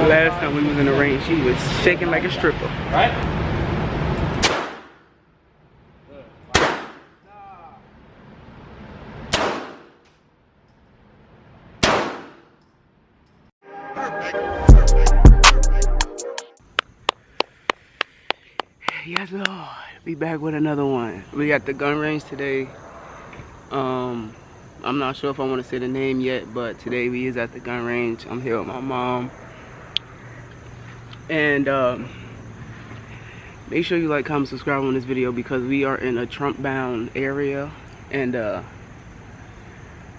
Last time we was in the rain, she was shaking like a stripper. Right? Yes, Lord. Be back with another one. We got the gun range today. I'm not sure if I want to say the name yet, but today we is at the gun range. I'm here with my mom. And make sure you like, comment, subscribe on this video because we are in a Trump-bound area. And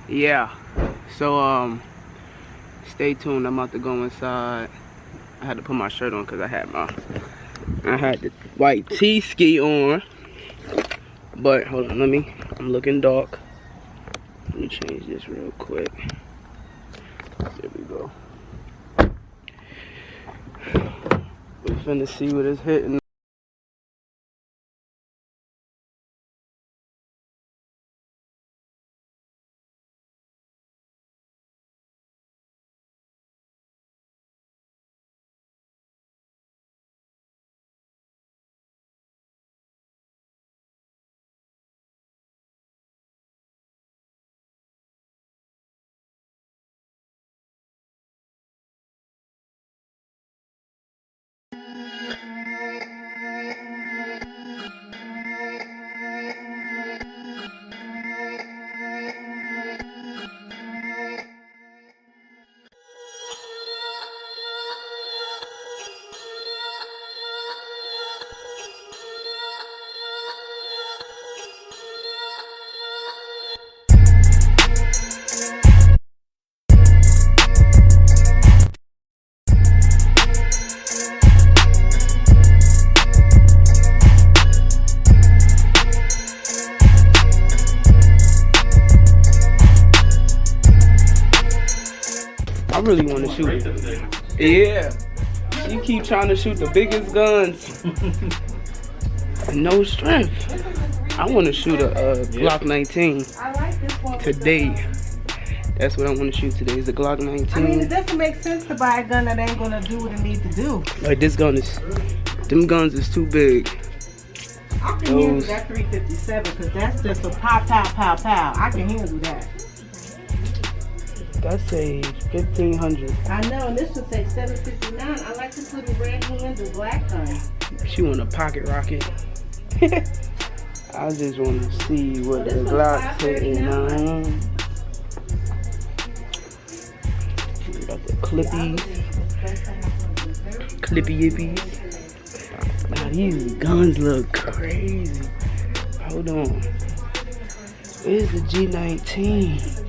yeah. So stay tuned. I'm about to go inside. I had to put my shirt on because I had the white T-ski on. But hold on, I'm looking dark. Let me change this real quick. There we go. We're finna see what it's hitting. I really want to shoot it. Yeah. You keep trying to shoot the biggest guns. No strength. I want to shoot a Glock 19 today. That's what I want to shoot today is a Glock 19. I mean, it doesn't make sense to buy a gun that ain't gonna do what it needs to do. Like this gun is, them guns is too big. I can handle that 357 because that's just a pow, pow, pow, pow. I can handle that. That's a 1500. I know, and this would say 759. I like this little red hand and black gun. She want a pocket rocket. I just want to see what the Glock's hitting on. Got the clippies. Clippy yippies. Now these guns look crazy. Hold on. Where's the G19?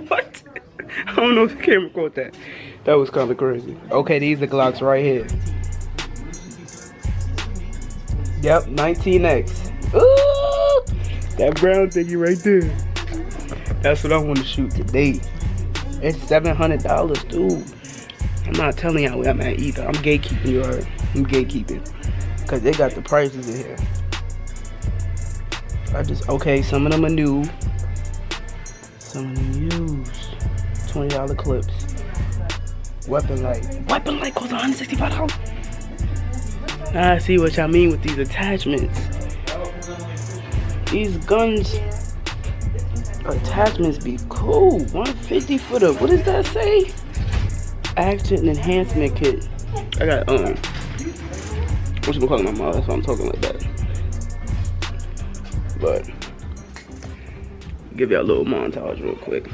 What? I don't know if the camera caught that. That was kind of crazy. Okay, these are Glocks right here. Yep, 19X. Ooh, that brown thingy right there. That's what I want to shoot today. It's $700, dude. I'm not telling y'all where I'm at either. I'm gatekeeping, you heard. I'm gatekeeping. Because they got the prices in here. Okay, some of them are new. Some of them used. $20 clips. Weapon light. Weapon light costs $165. I see what y'all mean with these attachments. These guns attachments be cool. $150 for the, what does that say? Action enhancement kit. I got what's my calling my mom? That's why I'm talking like that. But give y'all a little montage real quick.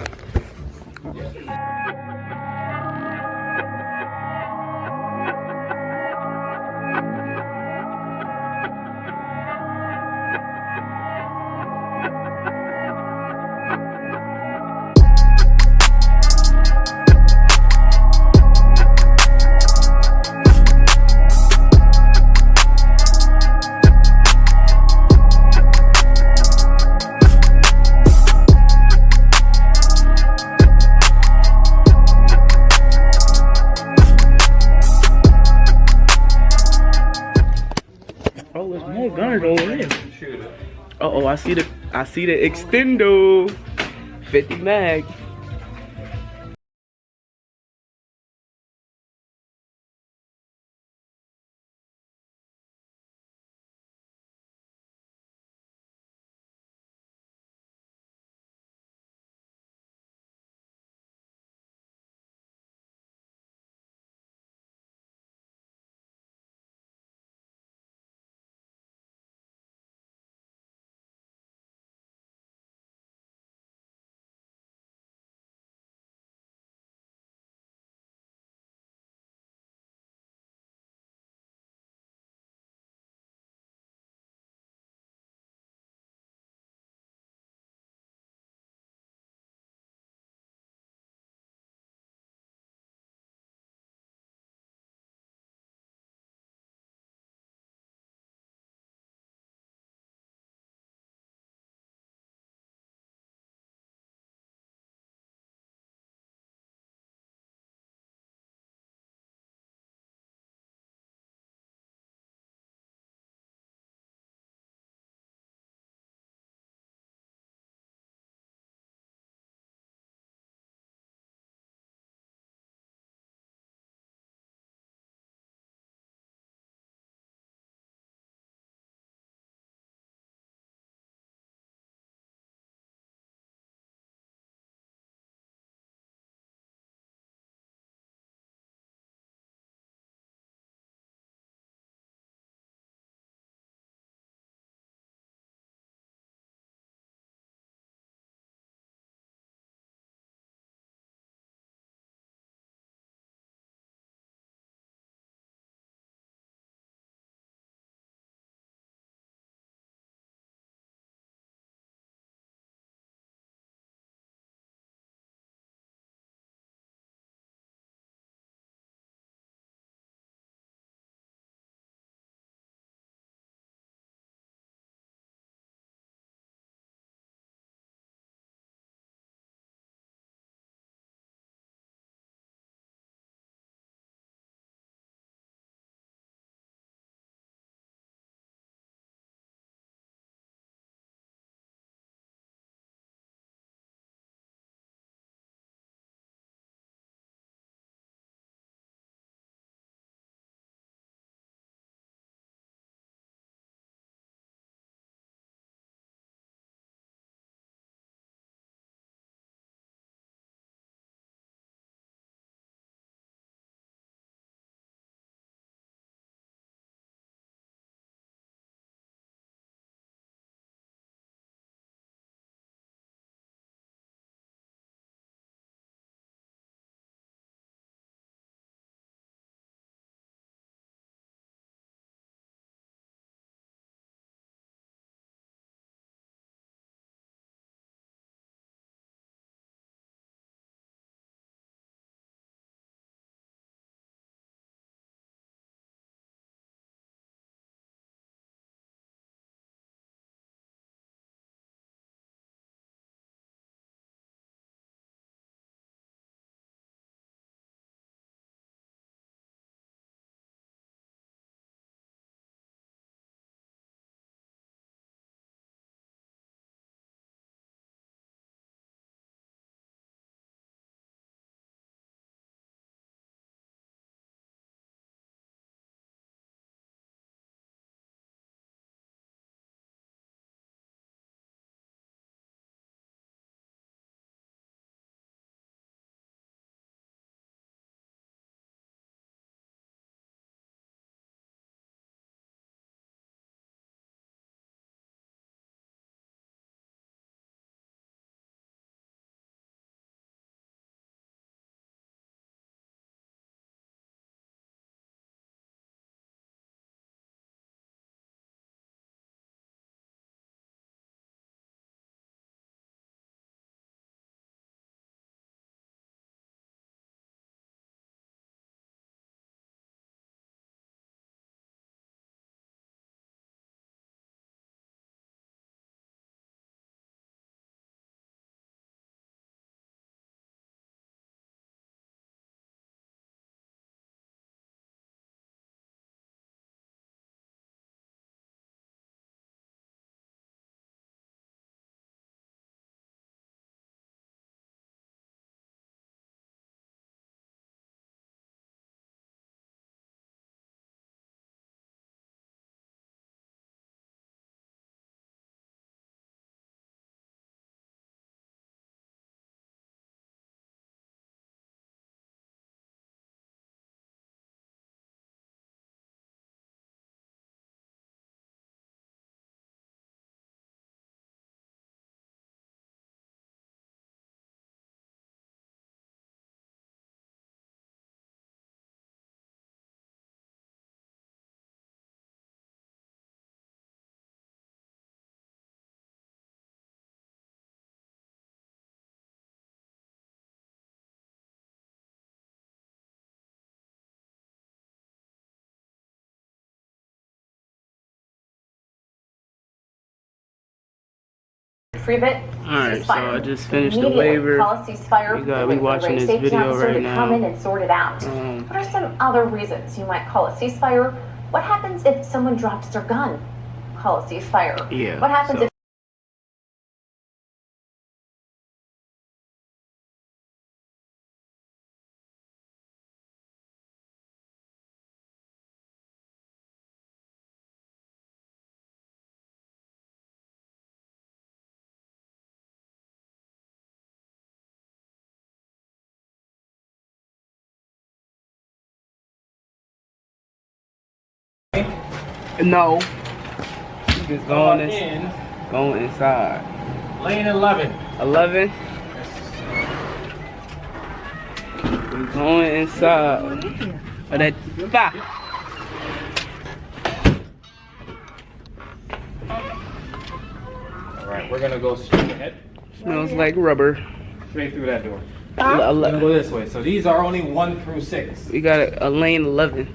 too. Oh, I see the extendo. 50 mag. Free bit. Alright, so I just finished the waiver. We watching this video right now. Come in and sort it out. What are some other reasons you might call a ceasefire? What happens if someone drops their gun? Call a ceasefire. Yeah. What happens if No. Just going inside. Lane 11. 11. We're going inside. Oh, that 5. Alright, we're gonna go straight ahead. Smells like rubber. Straight through that door. Ele- We're gonna go this way. So these are only 1 through 6. We got a lane 11.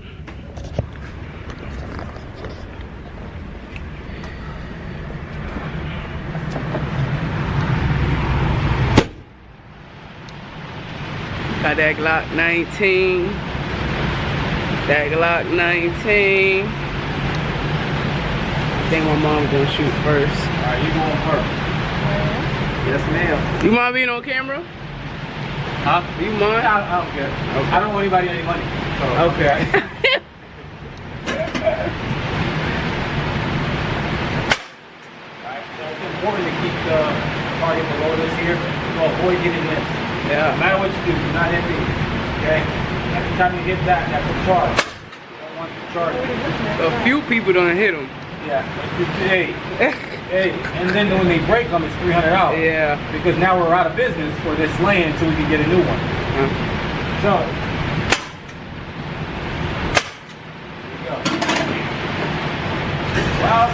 Got that Glock 19. That Glock 19. I think my mom's gonna shoot first. Alright, you going first. Yes, ma'am. You mind being on camera? Huh? You mind? I don't care. Okay. I don't owe anybody any money. So. Okay. Alright, so it's important to keep the target below this here to avoid getting missed. Yeah. No matter what you do, do not hit these. Okay? Every time you hit that, that's a charge. You don't want to charge it. A few people don't hit him. Yeah. Hey. Hey. And then when they break them, it's $300. Yeah. Because now we're out of business for this lane until we can get a new one. So. Here we go. Well,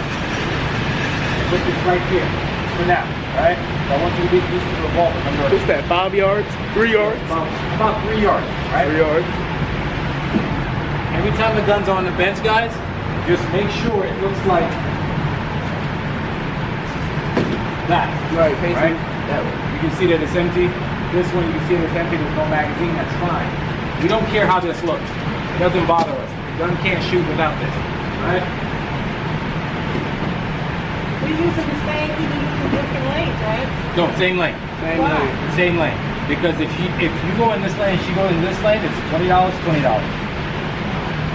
put this right here for now. Alright? So I want you to get used to the revolver. Remember, What's that? 5 yards? 3 yards? about 3 yards. Right? 3 yards. Every time the gun's on the bench, guys, just make sure it looks like that. Right, facing Right? that way. You can see that it's empty. This one, you can see that it's empty. There's no magazine. That's fine. We don't care how this looks. It doesn't bother us. The gun can't shoot without this. Right? We're using the same, we're using different lanes, right? No, same lane. Same Wow. lane. Same lane. Because if you go in this lane, she goes in this lane, it's $20, $20.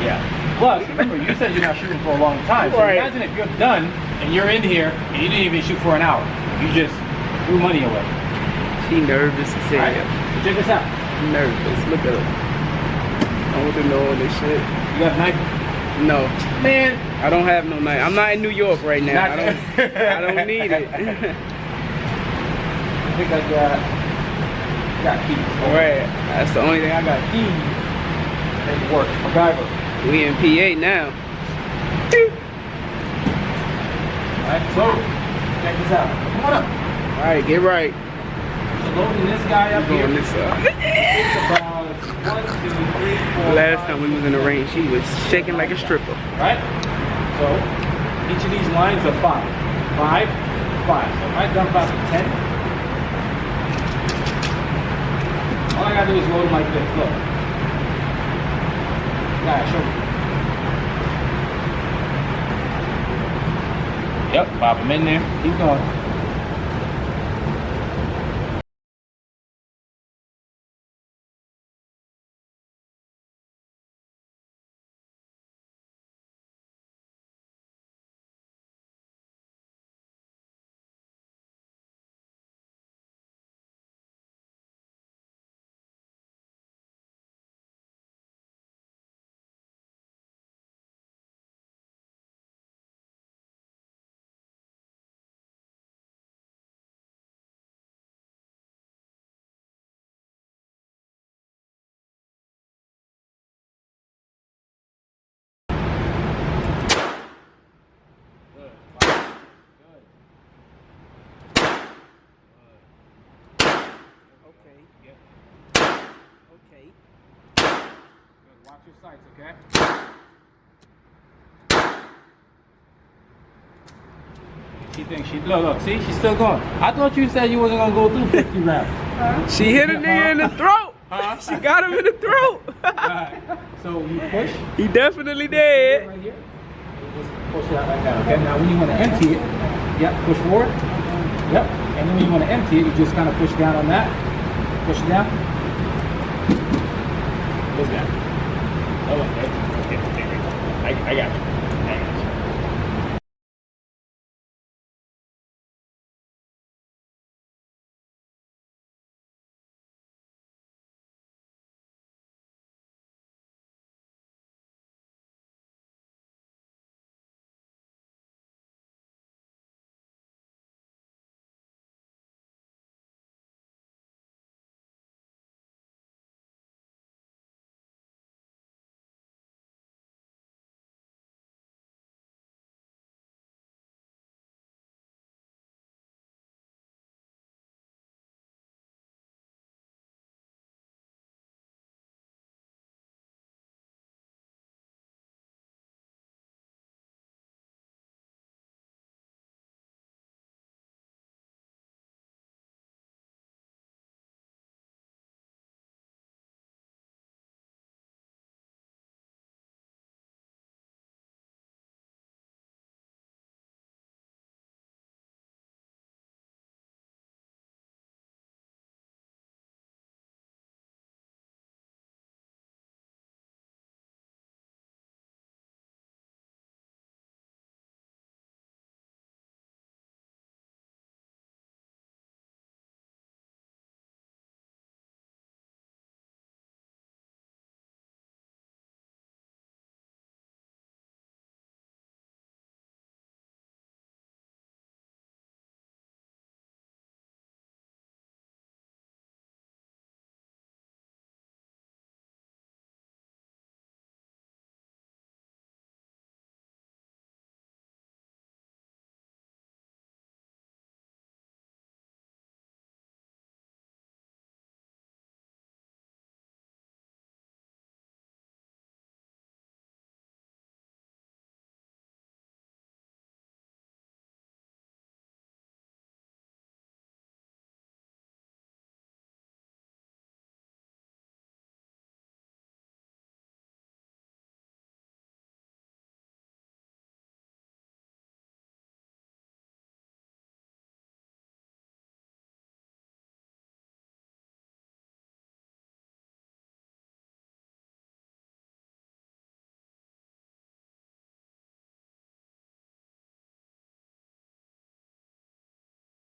Yeah. Plus, remember, you said you're not shooting for a long time. So Right. imagine if you're done and you're in here and you didn't even shoot for an hour. You just threw money away. She nervous as hell. Alright, check this out. Nervous. Look at her. I want to know all this shit. You got a knife? No. Man. I don't have no knife. I'm not in New York right now. Not- I don't need it. I think I got keys. Alright. That's the only thing I got. Keys. It works. MacGyver. We in PA now. Alright, so check this out. Come on up. Alright, get right. So loading this guy up Go here. on this side. It's about 1, 2, 3, 4. Last time we was in the rain, she was shaking like a stripper. Right? So each of these lines are 5. 5, 5. So if I dump out to 10, all I gotta do is load them like this. Look. Yeah, show me. Yep, pop them in there. Keep going. Okay. Good. Watch your sights, okay? She thinks she look, see, she's still going. I thought you said you wasn't gonna go through 50 rounds. She hit a nigga in the throat. She got him in the throat. Alright. So you push. He definitely did. Right here. Just push it out like that. Okay. Now when you want to empty it, yep, push forward. Yep. And then when you want to empty it, you just kind of push down on that. Push it down. Push down. Oh, okay. I got you.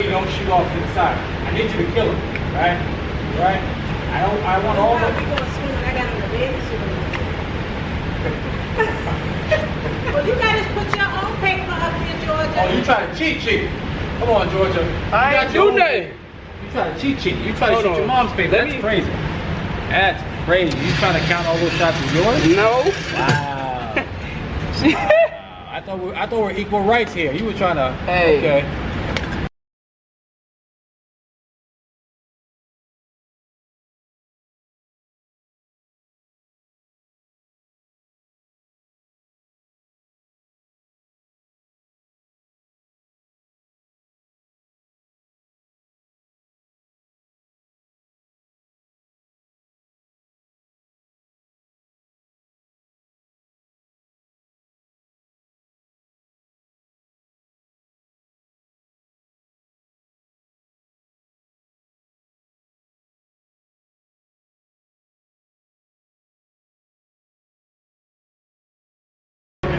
Don't shoot off to the side. I need you to kill him, right? Right? I want all the. I got on the babysitter. Well, you gotta put your own paper up here, Georgia. Oh, you try to cheat. Come on, Georgia. I ain't do nothing. You try to cheat. You try to shoot your mom's paper. That's crazy. That's crazy. You trying to count all those shots as yours? No. Wow. I thought we were equal rights here. You were trying to. Hey. Okay.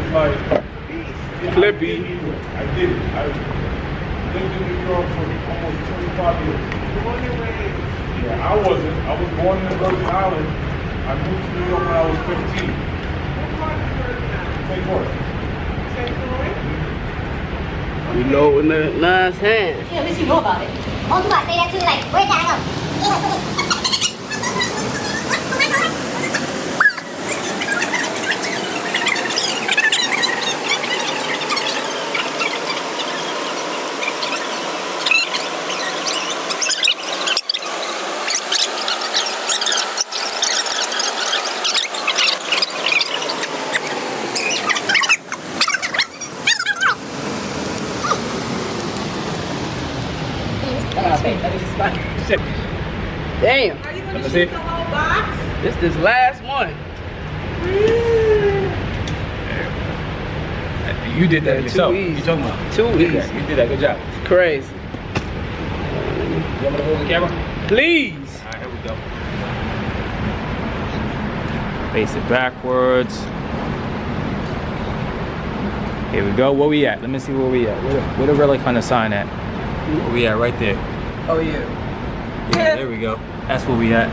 Like, Clippy. I did it. I lived in New York for almost 25 years. Yeah, I wasn't. I was born in the Virgin Islands. I moved to New York when I was 15. St. Louis. We loading the nice hands. At least you know about it. Oh, do I say that too? Like, where's that go? Damn. Are you gonna That's shoot it. the whole box? This last one. You did that Yeah, yourself. too easy. You talking about? Too You did easy. that. You did that. Good job. It's crazy. You want me to hold the camera? Please. All right, here we go. Face it backwards. Here we go. Where we at? Let me see where we at. Where the relic hunter sign at? Where we at? Right there. Oh yeah. Yeah, there we go. That's where we at.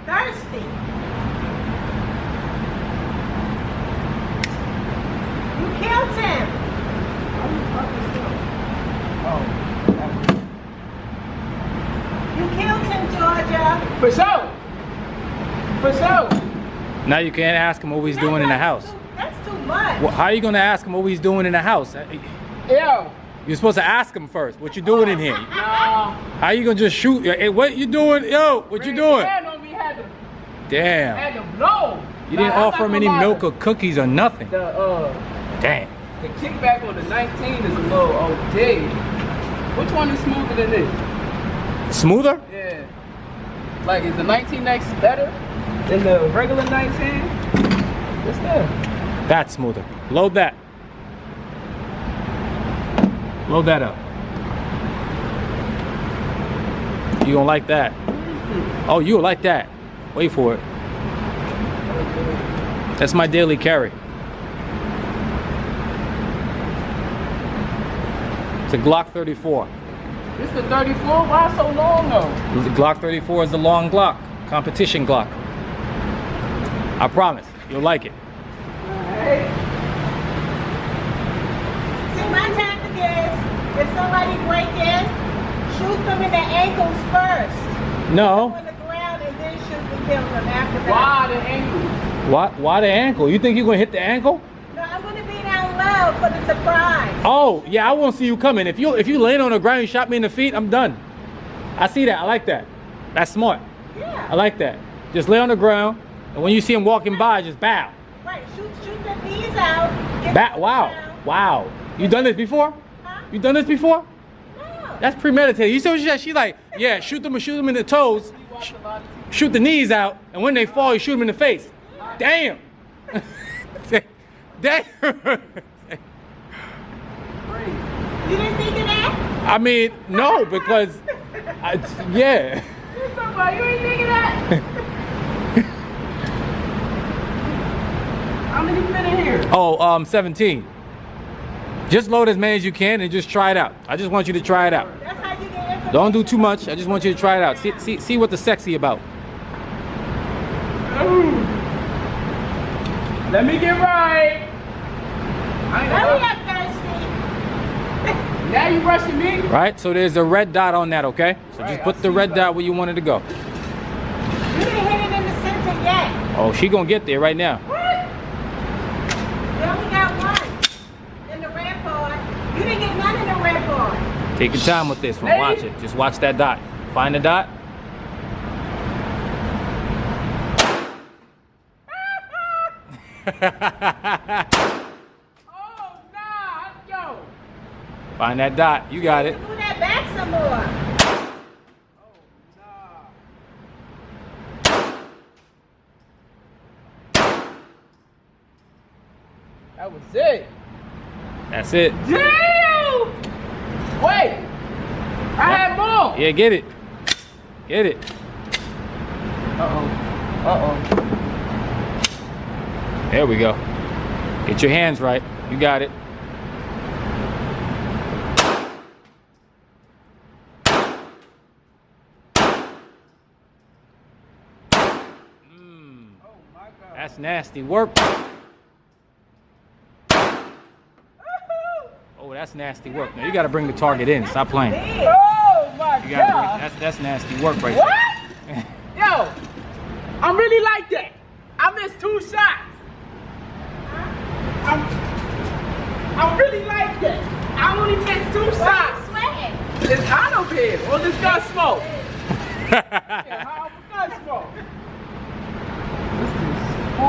Thirsty. You killed him. You killed him, Georgia. For sure. For sure. Now you can't ask him what he's doing in the house. That's too much. Well, how are you gonna ask him what he's doing in the house? Yo. You're supposed to ask him first. What you doing in here? Nah. How you gonna just shoot? Hey, what you doing? Yo, what you doing? Had Damn. to blow. You didn't offer him any milk or cookies or nothing. The Damn. the kickback on the 19 is a little OD. Which one is smoother than this? Smoother? Yeah. Like, is the 19X better than the regular 19? What's that? That's smoother. Load that. Load that up. You don't like that? Oh, you'll like that. Wait for it. That's my daily carry. It's a Glock 34. This the 34? Why so long though? The Glock 34 is the long Glock, competition Glock. I promise, you'll like it. Alright. See, my tactic is, if somebody break in, shoot them in the ankles first. No. On the ground and then shoot and kill them after that. Why the ankles? Why the ankle? You think you're gonna hit the ankle? No, I'm gonna be down low for the surprise. Oh, yeah, I won't see you coming. If you land on the ground and shot me in the feet, I'm done. I see that. I like that. That's smart. Yeah. I like that. Just lay on the ground, and when you see him walking by, just bow. Right, shoot the knees out. Get Wow. down. Wow. You done this before? Huh? You done this before? No. That's premeditated. You see what she said? She's like, yeah, shoot them in the toes, shoot the knees out, and when they fall, you shoot them in the face. Damn. Damn. You didn't think of that? I mean, no, because, yeah. You ain't think of that? How many fit in here? Oh, 17. Just load as many as you can and just try it out. I just want you to try it out. That's how you get information. Don't do too much. I just want you to try it out. See what the sexy about. Let me get right. Hurry up, thirsty. Now you rushing me? Right? So there's a red dot on that, okay? So just put the red dot where you want it to go. You didn't hit it in the center yet. Oh, she gonna get there right now. What? You only got one in the red part. You didn't get none in the red part. Take your time with this one. Watch it. Just watch that dot. Find the dot. Oh, nah, yo. Find that dot. You got it. Do that back some more. That was it. That's it. Damn! Wait! I had more! Yeah, get it. Get it. Uh-oh. Uh-oh. There we go. Get your hands right. You got it. That's nasty work. Oh, that's nasty work. Now you got to bring the target in. Stop playing. Oh my You gotta God. that's nasty work right What? there. Yo, I'm really like that. I missed 2 shots. I'm really like that. I only missed 2 shots. Sweating. It's hot up here. Or this gun smoke. Yeah, how gun smoke? This is 4.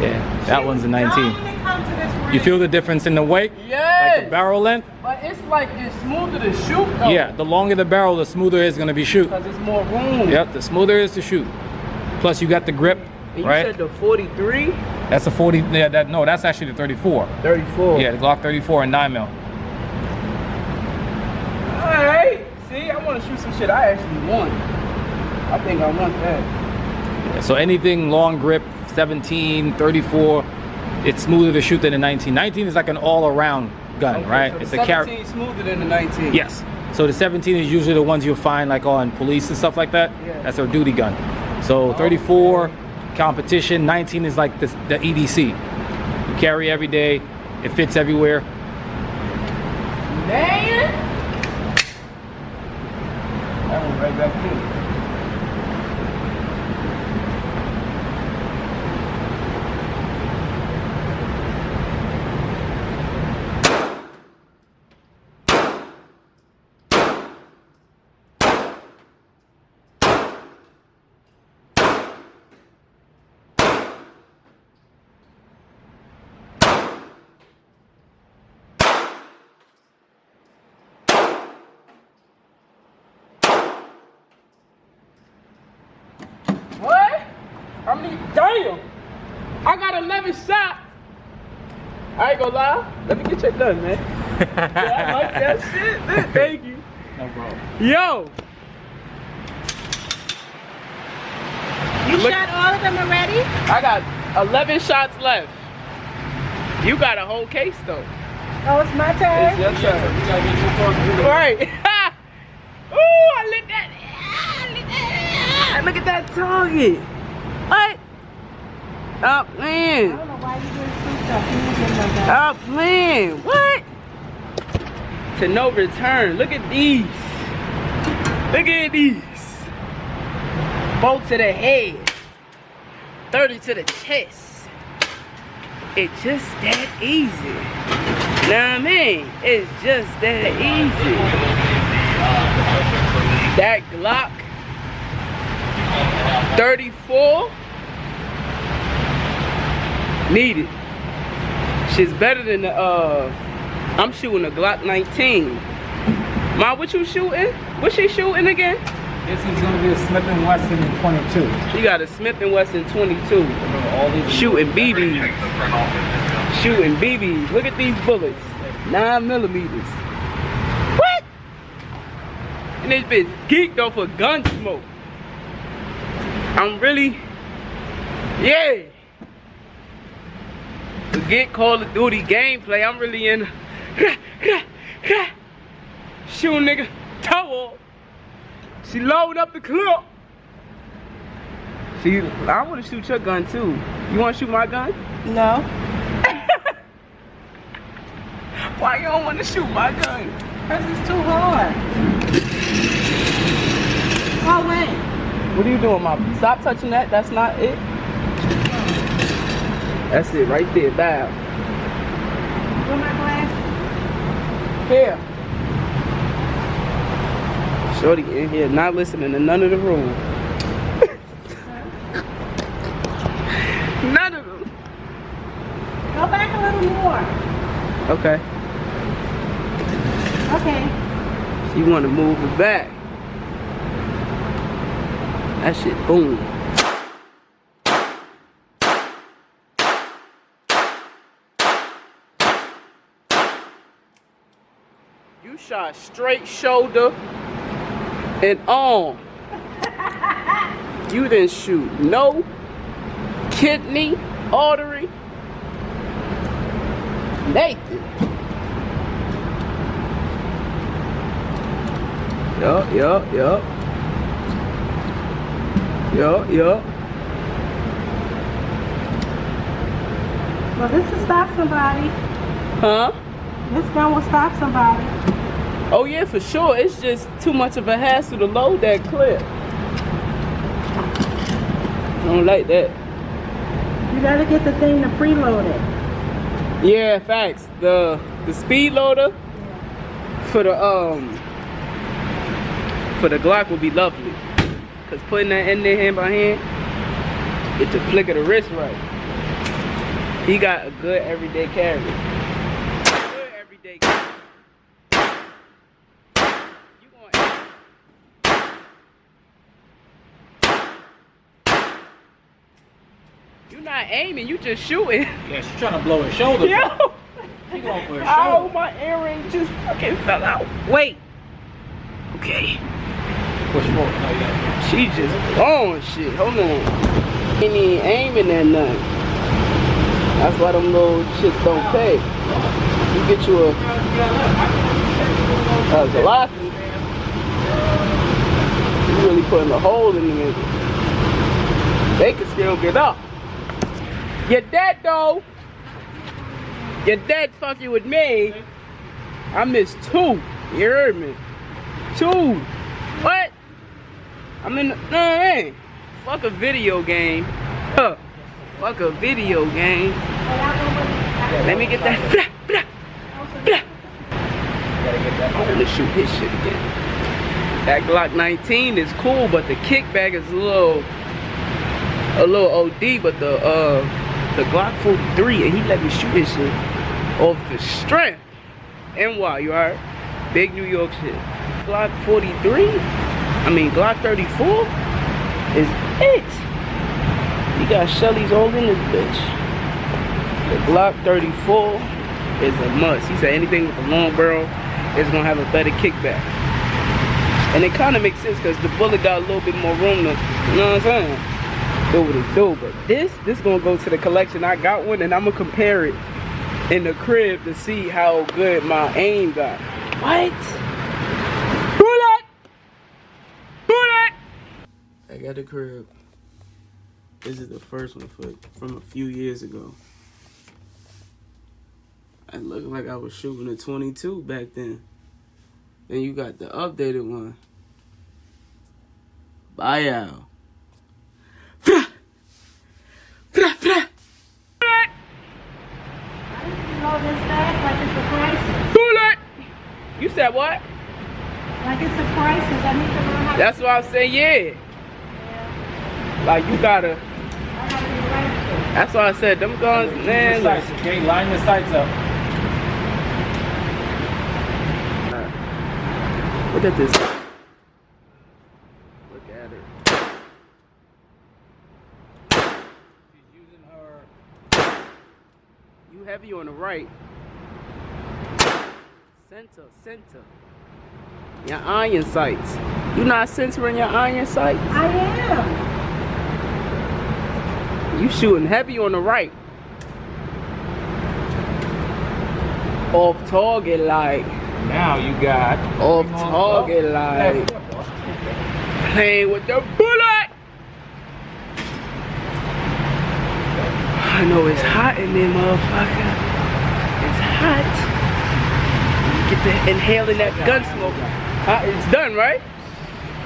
Yeah, that one's a 19. Don't even come to this You ring. feel the difference in the weight? Yes. Like the barrel length? But it's like it's smoother to shoot though. Yeah, the longer the barrel, the smoother it's gonna be shoot. Because it's more room. Yep, the smoother it is to shoot. Plus you got the grip, And you right? said the 43? That's a 40, yeah, that's actually the 34. 34. Yeah, the Glock 34 and 9mm. Alright. See, I want to shoot some shit I actually want. I think I want that. Yeah, so anything long grip, 17, 34, it's smoother to shoot than a 19. 19 is like an all-around gun, Okay, right? so It's the a carry. 17 smoother than the 19. Yes. So the 17 is usually the ones you'll find like on police and stuff like that. Yeah. That's their duty gun. So 34, competition. 19 is like the EDC. You carry every day. It fits everywhere. Man! That one right back in. What? I mean, damn! I got 11 shots. I ain't gonna lie. Let me get your gun, man. Yeah, I like that shit. Thank you. No problem. Yo! You Look- shot all of them already? I got 11 shots left. You got a whole case though. Oh, it's my turn? Yes, sir. Right. Ooh, I lit that. Look at that target. What? Stop I playing. don't know why you didn't shoot stuff. You didn't get no gun. Stop playing. What? To no return. Look at these. Look at these. 4 to the head. 30 to the chest. It's just that easy. Know what I mean? It's just that easy. That Glock 34 needed. Shit's better than the I'm shooting a Glock 19. Ma, what you shooting? What she shooting again? This is gonna be a Smith & Wesson in 22. She got a Smith & Wesson 22. Shooting BBs. Shooting BBs. Look at these bullets. 9mm. What? And this bitch geeked off of gun smoke. I'm really, yeah. Forget Call of Duty gameplay. I'm really in. Shoot nigga toe off. She load up the clip. See, I want to shoot your gun too. You want to shoot my gun? No. Why you don't want to shoot my gun? Because it's too hard. Oh, wait. What are you doing, Mom? Stop touching that. That's not it. That's it right there. Bow. Where my glass? Here. Shorty in here not listening to none of the rules. None of them. Go back a little more. Okay. Okay. So you want to move it back. That shit boom. You shot straight shoulder and arm. You didn't shoot no kidney, artery, Nathan. Yup. Well, this will stop somebody. Huh? This gun will stop somebody. Oh yeah, for sure. It's just too much of a hassle to load that clip. I don't like that. You gotta get the thing to preload it. Yeah, facts. The speed loader for the Glock would be lovely. Cause putting that in there hand by hand, get the flick of the wrist right. He got a good everyday carry. Good everyday carry. You going You're not aiming, you just shooting. Yeah, she's trying to blow his shoulder. Yo! She going for his Oh, shoulder. my earring just fucking fell out. Wait. Okay. Push forward. No, yeah. She just blowing shit. Hold on. Ain't even aiming at nothing. That's why them little shits don't pay. You get you a Glock, you really putting a hole in the nigga. They can still get up. You're dead though. You're dead fucking with me. I missed 2. You heard me? 2. What? I'm in the, no, man. Fuck a video game. Huh. Fuck a video game. Let me get that. Blah, blah, blah. I want to shoot this shit again. That Glock 19 is cool, but the kickback is a little OD. But the Glock 43, and he let me shoot this shit off the strength. NY, you alright? Big New York shit. Glock 43, Glock 34 is it. You got Shelly's all in this bitch. The Glock 34 is a must. He said anything with a long barrel is gonna have a better kickback. And it kind of makes sense because the bullet got a little bit more room to, you know what I'm saying? Do what it do. But this gonna go to the collection. I got one and I'm gonna compare it in the crib to see how good my aim got. What? Bullet! Bullet! I got the crib. This is the first one from a few years ago. I looked like I was shooting a 22 back then. Then you got the updated one. Buyout. Load this fast like it's a crisis. Bullet! You said what? Like it's a crisis. I need to learn how That's what I'm saying, yeah. Like you gotta. I gotta be ready. That's why I said them guns, man. Line the sights, okay? Line the sights up. Look at this. Look at her. She's using her. You heavy on the right. Center. Your iron sights. You not centering your iron sights? I am. You shooting heavy on the right. Off target like. Now you got. Off target like. Playing with the bullet. I know it's hot in there, motherfucker. It's hot. Get to inhaling that gun smoke. It's done, right?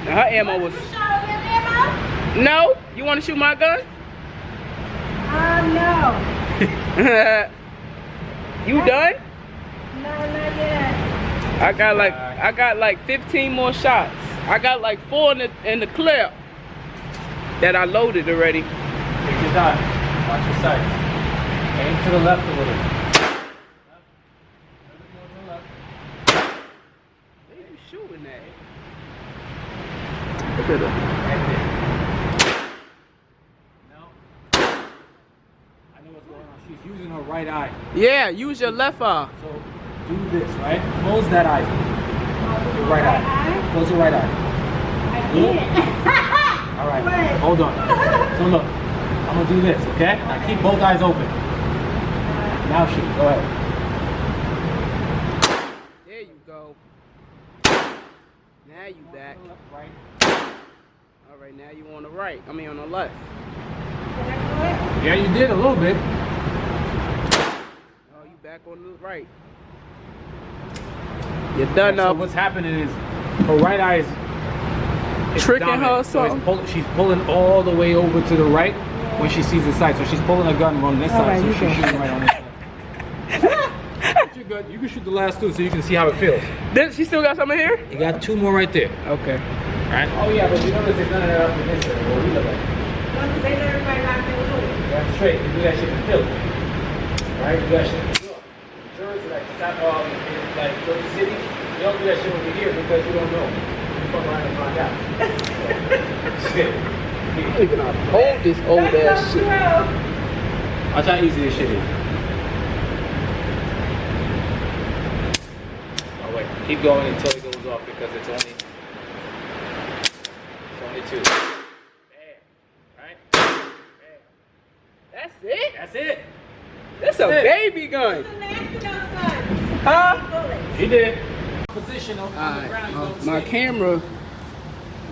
Now her ammo was. No? You want to shoot my gun? No. You done? No, not yet. I got like 15 more shots. I got like 4 in the clip that I loaded already. Take your time. Watch your sights. Aim to the left a little. Where you shooting at? Look at her. No. I know what's going on. She's using her right eye. Yeah, use your left eye. So do this, right? Close that eye. Your right eye. Close your right eye. Good. All right. Wait. Hold on. So look, I'm gonna do this, okay? Now keep both eyes open. Now shoot. Go ahead. There you go. Now you back. Right. All right, now you on the right. I mean on the left. Yeah, you did a little bit. back on the right. You're done So up. what's happening is her right eye is Tricking her or dominant. So something? she's pulling all the way over to the right when she sees the sight. So she's pulling a gun on this side, so she's shooting right on this side. But you're good. You can shoot the last two so you can see how it feels. She still got something here? You got two more right there. Okay. Right? Oh yeah, but you notice there's none of that up in this area. What we look at. Because they let everybody lock their room. That's straight. You do that shit in Philly. Right? You do that shit in New York. Jersey, like Jersey City, you don't do that shit over here because you don't know. You fuck around and find out. Shit. I don't even know how to hold this old ass shit. Watch how easy this shit is. Oh wait, keep going until it goes off because it's only two. Bam. Right? Bam. That's it? That's it. That's a baby gun. The last of those guns. Huh? Bullets. He did. Position on the Alright, ground. You don't my stay. camera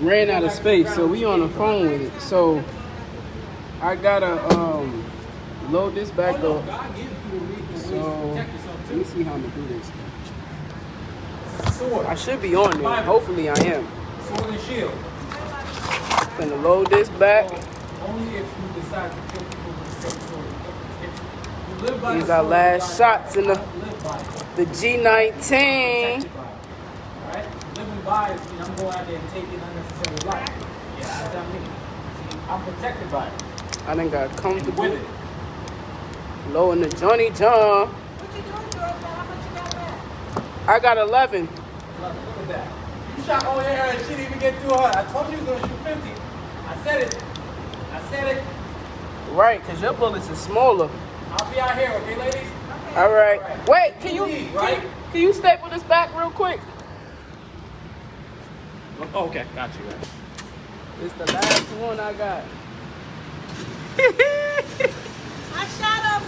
ran out of space, so we on the phone with it. So I gotta load this back Oh, no, up. God gives you the reason So to protect yourself let too. me see how I'm gonna do this. Sword. I should be on there. Hopefully I am. Sword and shield. Gonna load this back. Only if you decide to kill people with the same sword. If you live by These the are sword, last you shots in the live by it. the G19. Protected by it. Alright? Living by it means I'm going out there and taking unnecessary life. Yeah, that's what I mean. See, I'm protected by it. I done got And comfortable. with it. Low in the Johnny John. What you doing, Georgia? How much you got left? I got 11. Look at that. You shot over here and she didn't even get through her. I told you you was gonna shoot 50. I said it. I said it. Right, because your bullets are smaller. I'll be out here, okay, ladies? All right. Right. Wait, can you, Leave, right? can you staple this back real quick? Oh, okay. Got you. Right. It's the last one I got. I shot on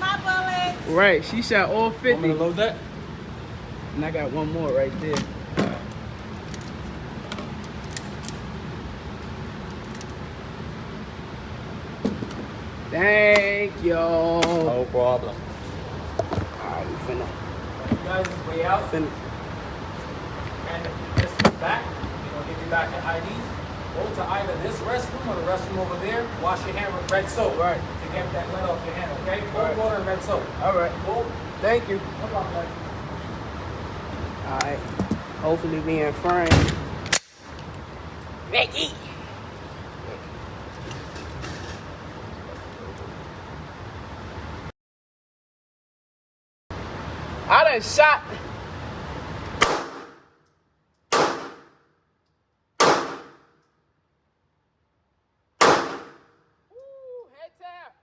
my bullets. Right, she shot all Want me 50. to load that? And I got one more right there. Thank y'all. No problem. Alright, we finna. You guys way out. finna. And this is back. We're gonna give you back your IDs. Go to either this restroom or the restroom over there. Wash your hand with red soap. Right. To get that lead off your hand, okay? Cold Right. water and red soap. Alright, Cool? thank you. No problem, guys. Alright, hopefully we in frame. Ricky! I done shot. Ooh, head tap.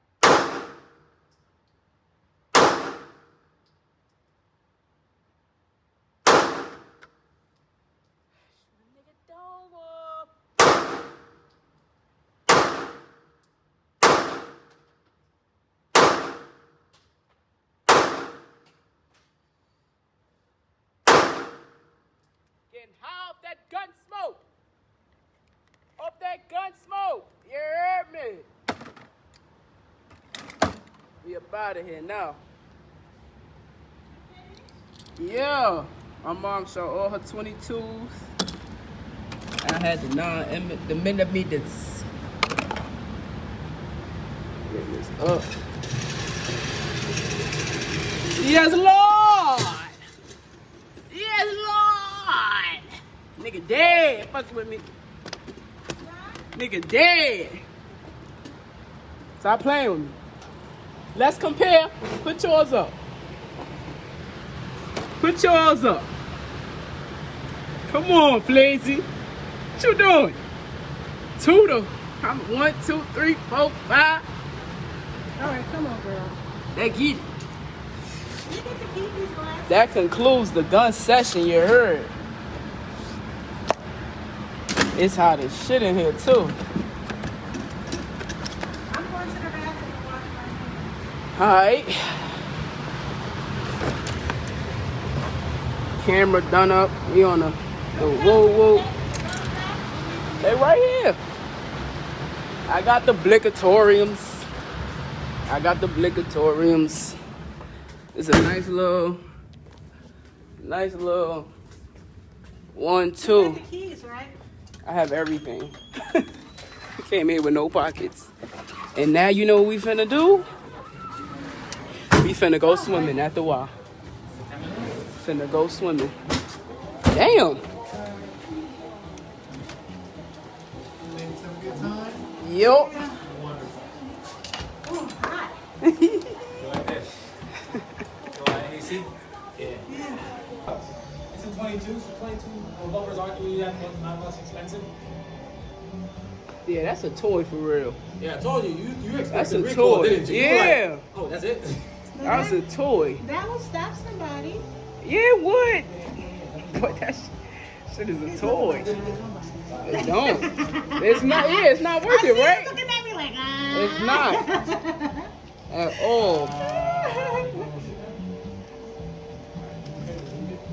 Nigga, dome up. Getting high off that gun smoke. Off that gun smoke. You heard me? We up out of here now. Yeah. My mom saw all her 22s. I had the millimeters. Get this up. Yes, Lord! Yes, Lord! Nigga dead. Fuck with me. Nigga dead. Stop playing with me. Let's compare. Put yours up. Put yours up. Come on, Flazy. What you doing? Two to. I'm 1, 2, 3, 4, 5. All right, come on, girl. That get it. You get to keep these glasses. That concludes the gun session, you heard. It's hot as shit in here, too. I'm going to the bathroom and wash my hands. Alright. Camera done up. We on the whoa. They right here. I got the blicatoriums. It's a nice little 1, 2. You got the keys, right? I have everything. Came here with no pockets. And now you know what we finna do? We finna go swimming at the Y. Finna go swimming. Damn. Yup. Oh, hot. Like this. AC? Yeah. It's a 22, so 22 bumpers aren't really that much expensive. Yeah, that's a toy for real. Yeah, I told you, you That's expected a recoil, toy. didn't you? You were Yeah. like, oh, that's it? That's a toy. That will stop somebody. Yeah, it would. But that shit is a toy. It don't. It's not. Yeah, it's not worth it, right? Looking at me like, ah. It's not at all.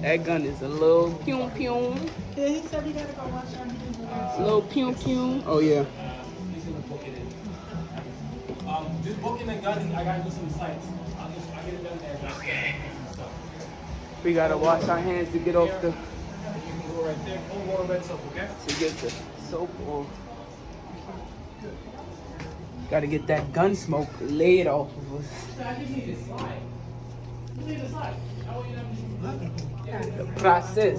That gun is a little pew pew. Yeah, he said we gotta go watch our hands. A little pew pew. Oh yeah. He's gonna book it in. Just booking and gun, I gotta do some sites. I'll get it done there. Okay. We gotta wash our hands to get off the. You can go right there. Cold water, red soap, okay? To get the soap off. Gotta get that gun smoke laid off of us. I just need to slide. You need to slide. How are you done? The process.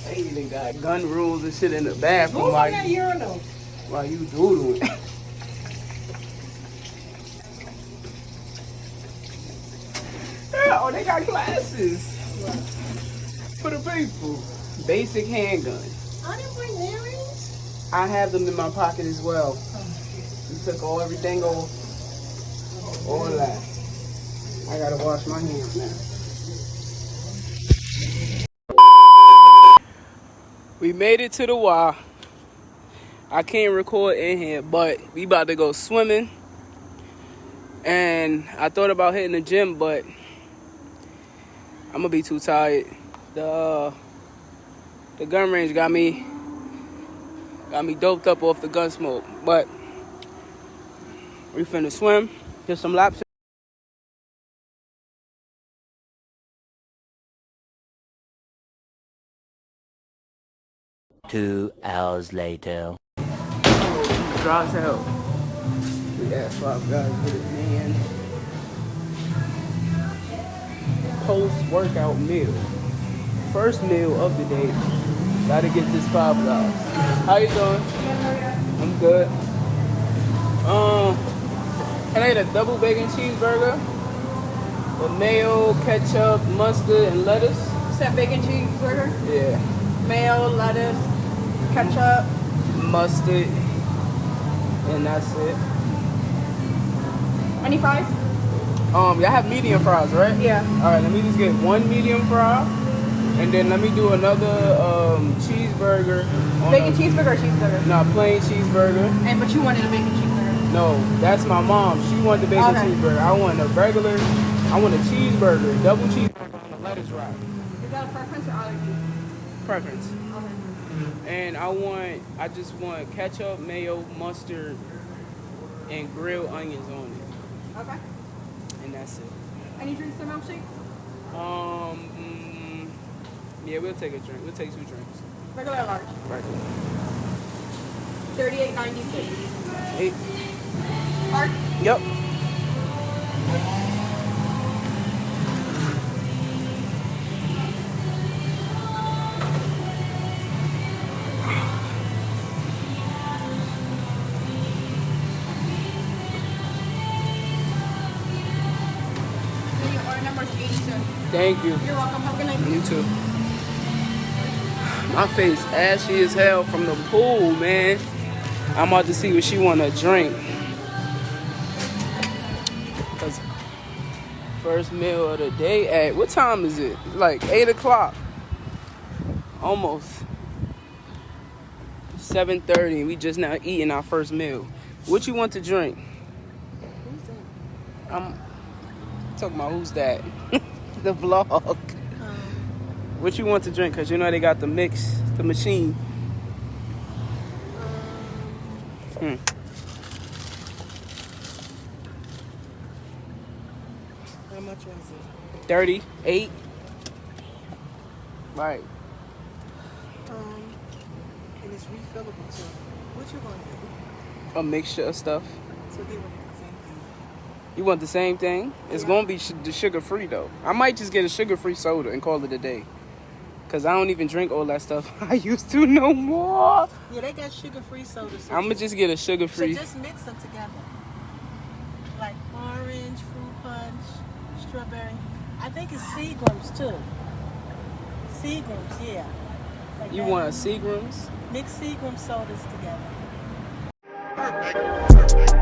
I even got gun rules and shit in the bathroom Move while on that you, urinal. while you doodling. Yeah, oh, they got classes for the people. Basic handgun. I didn't bring earrings. I have them in my pocket as well. You took everything off. All that. I gotta wash my hands now. We made it to the Y. I can't record in here, but we about to go swimming. And I thought about hitting the gym, but I'm gonna be too tired. The gun range got me doped up off the gun smoke. But we finna swim, get some laps. 2 hours later. Dry as hell. We asked Five Guys with it, man. Post-workout meal. First meal of the day. Gotta get this Five Guys. How you doing? I'm good. Can I get a double bacon cheeseburger with mayo, ketchup, mustard, and lettuce? Is that bacon cheeseburger? Yeah. Mayo, lettuce, ketchup. Mustard, and that's it. Any fries? Y'all have medium fries, right? Yeah. All right, let me just get one medium fry, and then let me do another cheeseburger. Bacon cheeseburger or cheeseburger? No, plain cheeseburger. But you wanted a bacon cheeseburger. No, that's my mom. She wanted the bacon Okay. cheeseburger. I want a regular. I want a cheeseburger, double cheeseburger on a lettuce wrap. Is that a preference or allergy? Preference. Okay. And I just want ketchup, mayo, mustard, and grilled onions on it, Okay. and that's it. Any drinks or milkshakes? Yeah, we'll take a drink. We'll take 2 drinks. Regular or large? Right. $38.96. Hey. Large? Yep. Your order number is 82. Thank you. You're welcome. Have a good night. You too. My face ashy as hell from the pool, man. I'm about to see what she want to drink. 'Cause first meal of the day at, what time is it? Like 8 o'clock. Almost. 7:30. We just now eating our first meal. What you want to drink? Who's that? I'm talking about who's that? The vlog. What you want to drink? Cause you know they got the mix, the machine. How much was it? 38. Right. And it's refillable too. What you want to do? A mixture of stuff. So they want the same thing. You want the same thing? It's gonna be the sugar-free though. I might just get a sugar-free soda and call it a day. Cause I don't even drink all that stuff I used to no more. Yeah, they got sugar-free sodas. So I'm gonna just get a sugar-free. So just mix them together. Like orange, fruit punch, strawberry. I think it's Seagram's too. Seagram's, yeah. Like You that. want a Seagram's? Mix Seagram sodas together. Perfect.